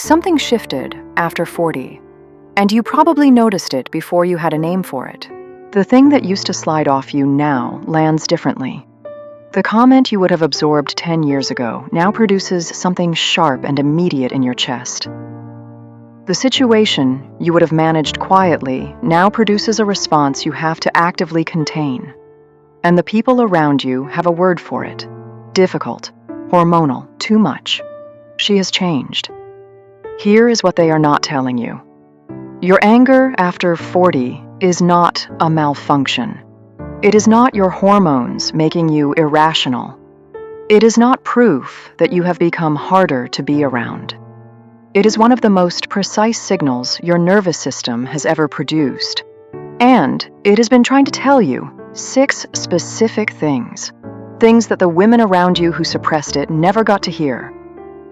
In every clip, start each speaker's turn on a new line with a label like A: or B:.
A: Something shifted after 40, and you probably noticed it before you had a name for it. The thing that used to slide off you now lands differently. The comment you would have absorbed 10 years ago now produces something sharp and immediate in your chest. The situation you would have managed quietly now produces a response you have to actively contain. And the people around you have a word for it. Difficult, hormonal, too much. She has changed. Here is what they are not telling you. Your anger after 40 is not a malfunction. It is not your hormones making you irrational. It is not proof that you have become harder to be around. It is one of the most precise signals your nervous system has ever produced. And it has been trying to tell you 6 specific things. Things that the women around you who suppressed it never got to hear.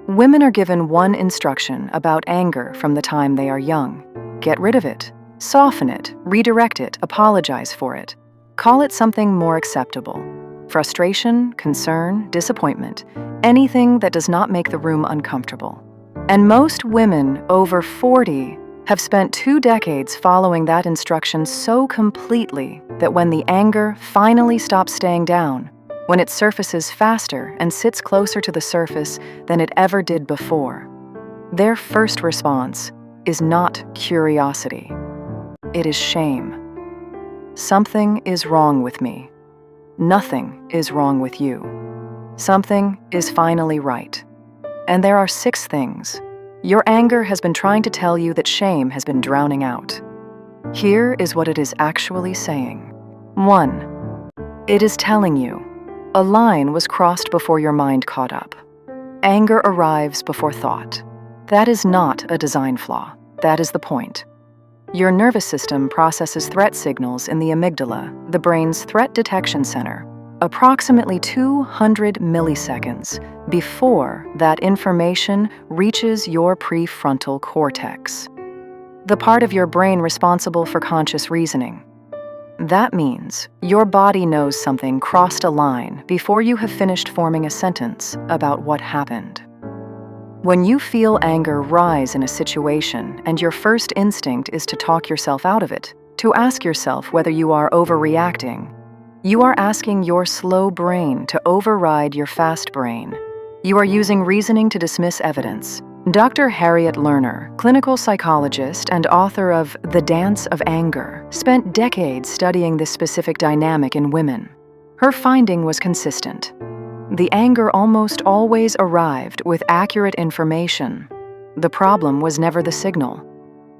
A: Women are given one instruction about anger from the time they are young. Get rid of it. Soften it. Redirect it. Apologize for it. Call it something more acceptable. Frustration, concern, disappointment. Anything that does not make the room uncomfortable. And most women over 40 have spent 2 decades following that instruction so completely that when the anger finally stops staying down, when it surfaces faster and sits closer to the surface than it ever did before, their first response is not curiosity. It is shame. Something is wrong with me. Nothing is wrong with you. Something is finally right. And there are 6 things. Your anger has been trying to tell you that shame has been drowning out. Here is what it is actually saying. 1. It is telling you a line was crossed before your mind caught up. Anger arrives before thought. That is not a design flaw. That is the point. Your nervous system processes threat signals in the amygdala, the brain's threat detection center, approximately 200 milliseconds before that information reaches your prefrontal cortex, the part of your brain responsible for conscious reasoning. That means your body knows something crossed a line before you have finished forming a sentence about what happened. When you feel anger rise in a situation and your first instinct is to talk yourself out of it, to ask yourself whether you are overreacting, you are asking your slow brain to override your fast brain. You are using reasoning to dismiss evidence. Dr. Harriet Lerner, clinical psychologist and author of The Dance of Anger, spent decades studying this specific dynamic in women. Her finding was consistent. The anger almost always arrived with accurate information. The problem was never the signal.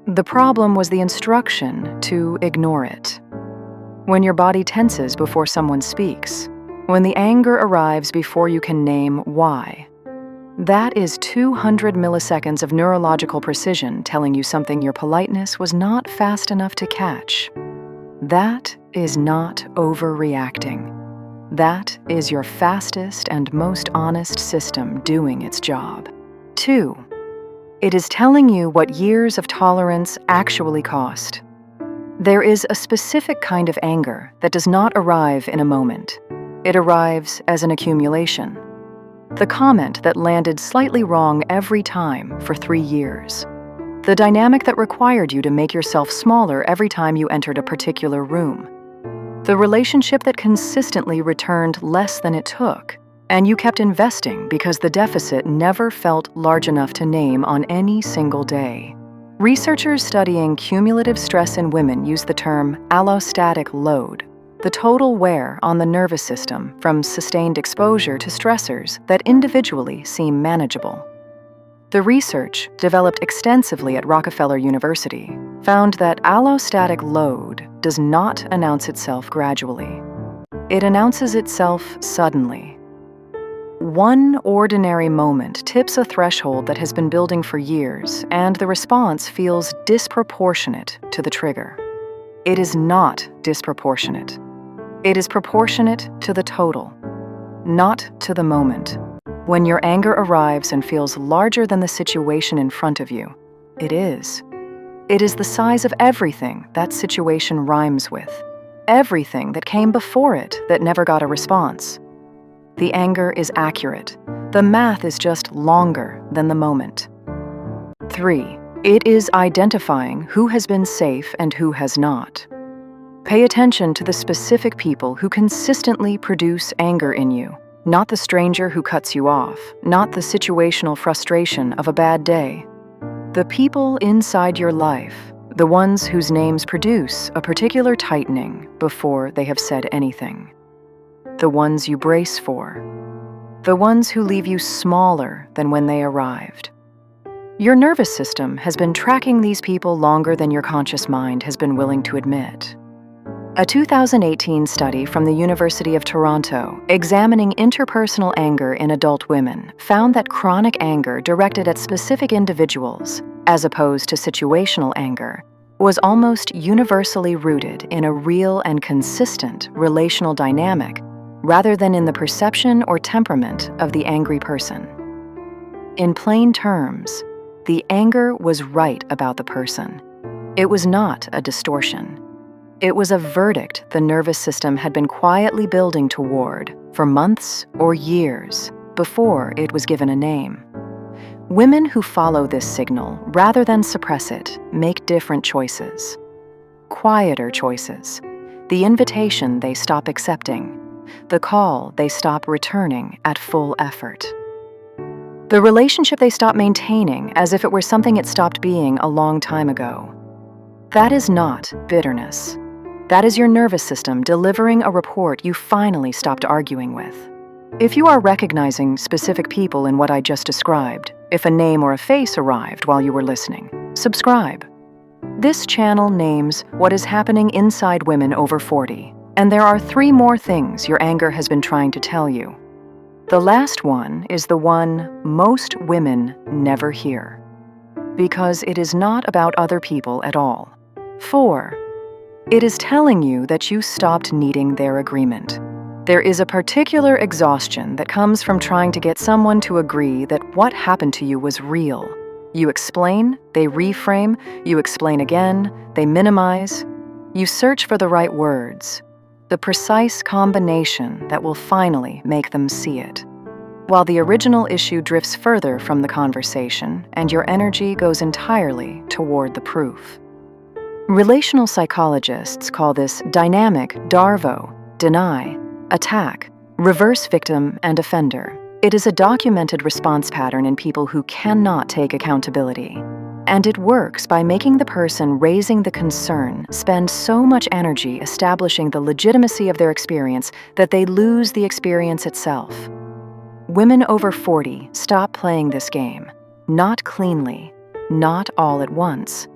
A: The problem was the instruction to ignore it. When your body tenses before someone speaks, when the anger arrives before you can name why, that is 200 milliseconds of neurological precision telling you something your politeness was not fast enough to catch. That is not overreacting. That is your fastest and most honest system doing its job. 2. It is telling you what years of tolerance actually cost. There is a specific kind of anger that does not arrive in a moment. It arrives as an accumulation. The comment that landed slightly wrong every time for 3 years. The dynamic that required you to make yourself smaller every time you entered a particular room. The relationship that consistently returned less than it took, and you kept investing because the deficit never felt large enough to name on any single day. Researchers studying cumulative stress in women use the term allostatic load, the total wear on the nervous system from sustained exposure to stressors that individually seem manageable. The research, developed extensively at Rockefeller University, found that allostatic load does not announce itself gradually. It announces itself suddenly. One ordinary moment tips a threshold that has been building for years, and the response feels disproportionate to the trigger. It is not disproportionate. It is proportionate to the total, not to the moment. When your anger arrives and feels larger than the situation in front of you, it is. It is the size of everything that situation rhymes with, everything that came before it that never got a response. The anger is accurate. The math is just longer than the moment. 3. It is identifying who has been safe and who has not. Pay attention to the specific people who consistently produce anger in you, not the stranger who cuts you off, not the situational frustration of a bad day. The people inside your life, the ones whose names produce a particular tightening before they have said anything. The ones you brace for. The ones who leave you smaller than when they arrived. Your nervous system has been tracking these people longer than your conscious mind has been willing to admit. A 2018 study from the University of Toronto examining interpersonal anger in adult women found that chronic anger directed at specific individuals, as opposed to situational anger, was almost universally rooted in a real and consistent relational dynamic rather than in the perception or temperament of the angry person. In plain terms, the anger was right about the person. It was not a distortion. It was a verdict the nervous system had been quietly building toward for months or years before it was given a name. Women who follow this signal rather than suppress it make different choices. Quieter choices. The invitation they stop accepting. The call they stop returning at full effort. The relationship they stop maintaining as if it were something it stopped being a long time ago. That is not bitterness. That is your nervous system delivering a report you finally stopped arguing with. If you are recognizing specific people in what I just described, if a name or a face arrived while you were listening, subscribe. This channel names what is happening inside women over 40, and there are 3 more things your anger has been trying to tell you. The last one is the one most women never hear, because it is not about other people at all. 4. It is telling you that you stopped needing their agreement. There is a particular exhaustion that comes from trying to get someone to agree that what happened to you was real. You explain, they reframe, you explain again, they minimize. You search for the right words, the precise combination that will finally make them see it. While the original issue drifts further from the conversation and your energy goes entirely toward the proof. Relational psychologists call this dynamic DARVO, deny, attack, reverse victim and offender. It is a documented response pattern in people who cannot take accountability. And it works by making the person raising the concern spend so much energy establishing the legitimacy of their experience that they lose the experience itself. Women over 40 stop playing this game, not cleanly, not all at once.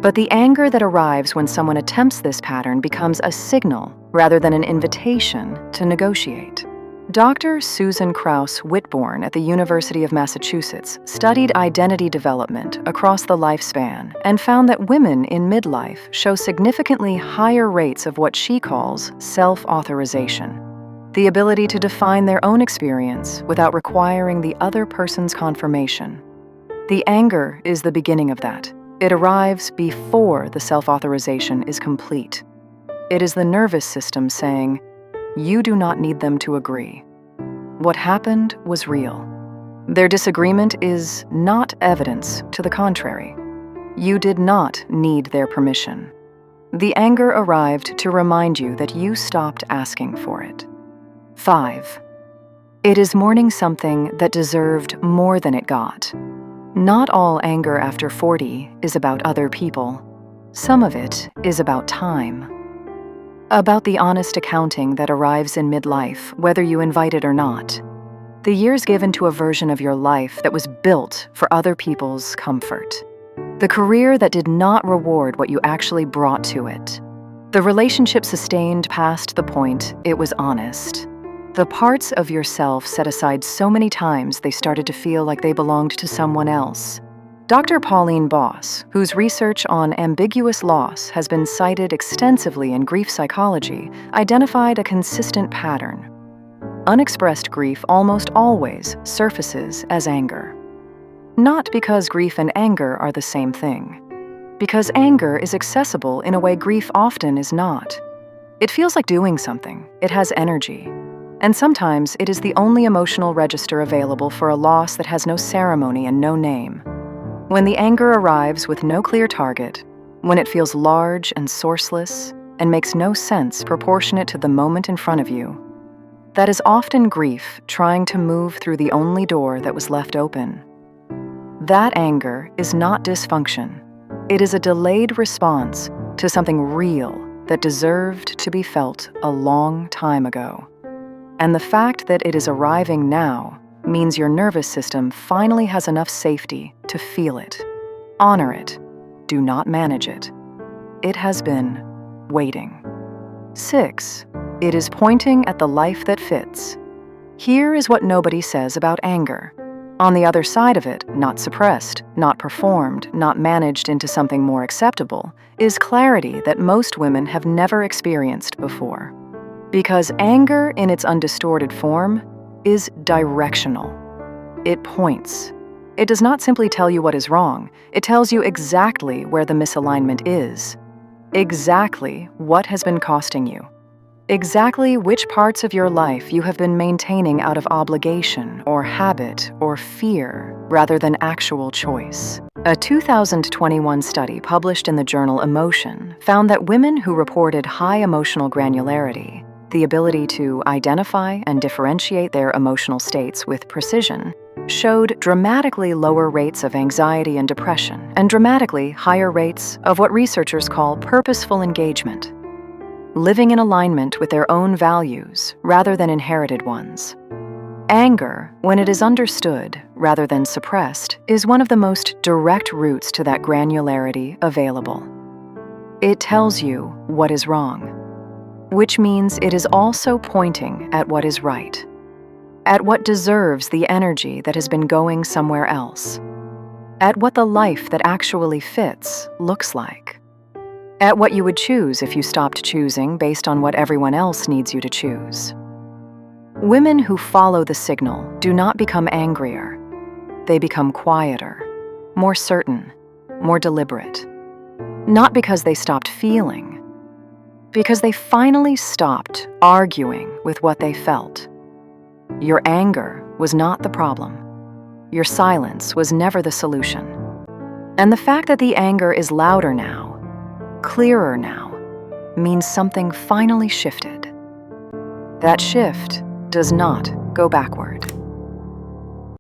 A: But the anger that arrives when someone attempts this pattern becomes a signal rather than an invitation to negotiate. Dr. Susan Krauss Whitbourne at the University of Massachusetts studied identity development across the lifespan and found that women in midlife show significantly higher rates of what she calls self-authorization, the ability to define their own experience without requiring the other person's confirmation. The anger is the beginning of that. It arrives before the self-authorization is complete. It is the nervous system saying, you do not need them to agree. What happened was real. Their disagreement is not evidence to the contrary. You did not need their permission. The anger arrived to remind you that you stopped asking for it. 5. It is mourning something that deserved more than it got. Not all anger after 40 is about other people. Some of it is about time. About the honest accounting that arrives in midlife, whether you invite it or not. The years given to a version of your life that was built for other people's comfort. The career that did not reward what you actually brought to it. The relationship sustained past the point it was honest. The parts of yourself set aside so many times they started to feel like they belonged to someone else. Dr. Pauline Boss, whose research on ambiguous loss has been cited extensively in grief psychology, identified a consistent pattern. Unexpressed grief almost always surfaces as anger. Not because grief and anger are the same thing. Because anger is accessible in a way grief often is not. It feels like doing something. It has energy. And sometimes it is the only emotional register available for a loss that has no ceremony and no name. When the anger arrives with no clear target, when it feels large and sourceless and makes no sense proportionate to the moment in front of you, that is often grief trying to move through the only door that was left open. That anger is not dysfunction. It is a delayed response to something real that deserved to be felt a long time ago. And the fact that it is arriving now means your nervous system finally has enough safety to feel it. Honor it. Do not manage it. It has been waiting. 6. It is pointing at the life that fits. Here is what nobody says about anger. On the other side of it, not suppressed, not performed, not managed into something more acceptable, is clarity that most women have never experienced before. Because anger in its undistorted form is directional. It points. It does not simply tell you what is wrong. It tells you exactly where the misalignment is. Exactly what has been costing you. Exactly which parts of your life you have been maintaining out of obligation or habit or fear rather than actual choice. A 2021 study published in the journal Emotion found that women who reported high emotional granularity, the ability to identify and differentiate their emotional states with precision, showed dramatically lower rates of anxiety and depression and dramatically higher rates of what researchers call purposeful engagement. Living in alignment with their own values rather than inherited ones. Anger, when it is understood rather than suppressed, is one of the most direct routes to that granularity available. It tells you what is wrong, which means it is also pointing at what is right, at what deserves the energy that has been going somewhere else, at what the life that actually fits looks like. At what you would choose if you stopped choosing based on what everyone else needs you to choose. Women who follow the signal do not become angrier. They become quieter, more certain, more deliberate. Not because they stopped feeling, because they finally stopped arguing with what they felt. Your anger was not the problem. Your silence was never the solution. And the fact that the anger is louder now, clearer now, means something finally shifted. That shift does not go backward.